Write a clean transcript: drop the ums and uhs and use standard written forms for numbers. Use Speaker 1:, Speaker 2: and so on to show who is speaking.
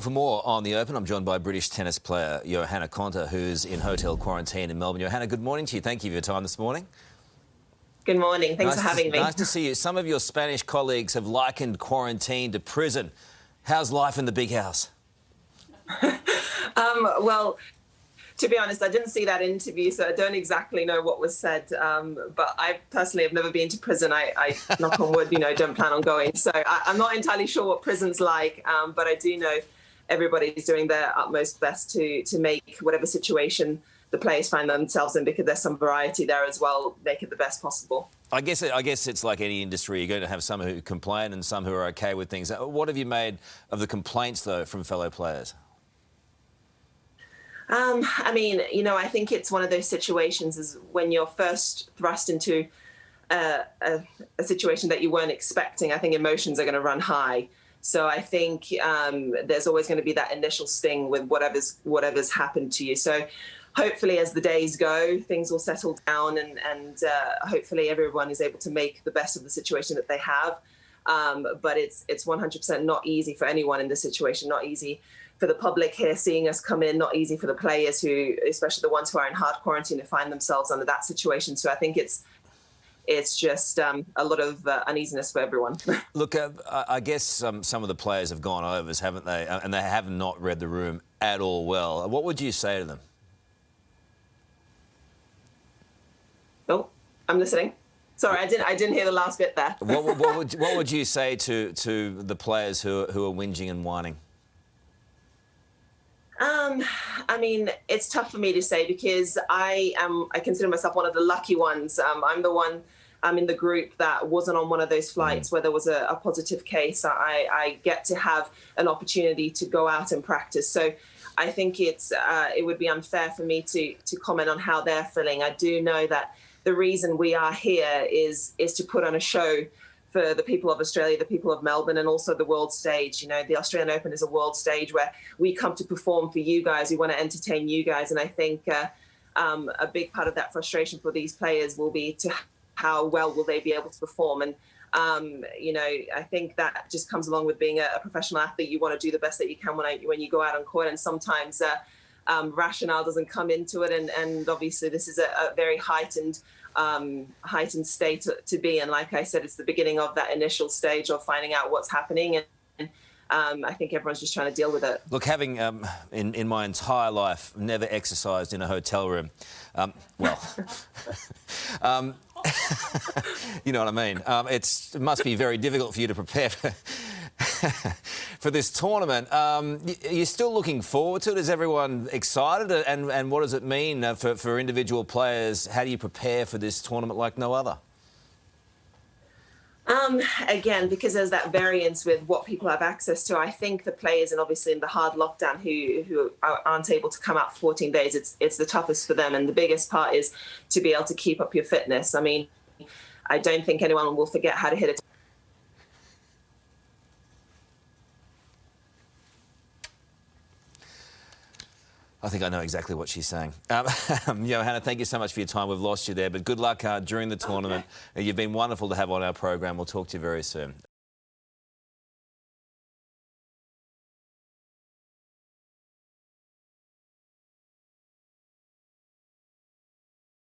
Speaker 1: For more on the Open, I'm joined by British tennis player Johanna Konta, who's in hotel quarantine in Melbourne. Johanna, good morning to you. Thank you for your time this morning.
Speaker 2: Good morning. Thanks for having me.
Speaker 1: Nice to see you. Some of your Spanish colleagues have likened quarantine to prison. How's life in the big house?
Speaker 2: Well, to be honest, I didn't see that interview, so I don't exactly know what was said. But I personally have never been to prison. I knock on wood, don't plan on going. So I'm not entirely sure what prison's like, but I do know everybody's doing their utmost best to make whatever situation the players find themselves in, because there's some variety there as well, make it the best possible.
Speaker 1: I guess it's like any industry. You're going to have some who complain and some who are okay with things. What have you made of the complaints, though, from fellow players?
Speaker 2: I mean, I think it's one of those situations is when you're first thrust into a situation that you weren't expecting. I think emotions are going to run high. So I think there's always going to be that initial sting with whatever's happened to you. So hopefully as the days go, things will settle down and hopefully everyone is able to make the best of the situation that they have. But it's 100% not easy for anyone in this situation, not easy for the public here seeing us come in, not easy for the players who, especially the ones who are in hard quarantine, to find themselves under that situation. So I think it's just a lot of uneasiness for everyone.
Speaker 1: Look, I guess some of the players have gone overs, haven't they? And they have not read the room at all well. What would you say to them?
Speaker 2: Oh, I'm listening. Sorry, I didn't hear the last bit there.
Speaker 1: What would you say to the players who are whinging and whining?
Speaker 2: I mean, it's tough for me to say because I consider myself one of the lucky ones. I'm in the group that wasn't on one of those flights where there was a positive case. I get to have an opportunity to go out and practice. So I think it would be unfair for me to comment on how they're feeling. I do know that the reason we are here is to put on a show for the people of Australia, the people of Melbourne, and also the world stage. The Australian Open is a world stage where we come to perform for you guys. We want to entertain you guys. And I think a big part of that frustration for these players will be to how well will they be able to perform. And, I think that just comes along with being a professional athlete. You want to do the best that you can when you go out on court. And sometimes rationale doesn't come into it. And obviously this is a very heightened state to be in. Like I said, it's the beginning of that initial stage of finding out what's happening. And I think everyone's just trying to deal with it.
Speaker 1: Look, having in my entire life never exercised in a hotel room, you know what I mean. It must be very difficult for you to prepare for this tournament. You're still looking forward to it? Is everyone excited? And what does it mean for individual players? How do you prepare for this tournament like no other?
Speaker 2: Again, because there's that variance with what people have access to, I think the players, and obviously in the hard lockdown who aren't able to come out for 14 days, it's the toughest for them. And the biggest part is to be able to keep up your fitness. I mean, I don't think anyone will forget how to hit it.
Speaker 1: I think I know exactly what she's saying. Johanna, thank you so much for your time. We've lost you there, but good luck during the tournament. You've been wonderful to have on our program. We'll talk to you very soon.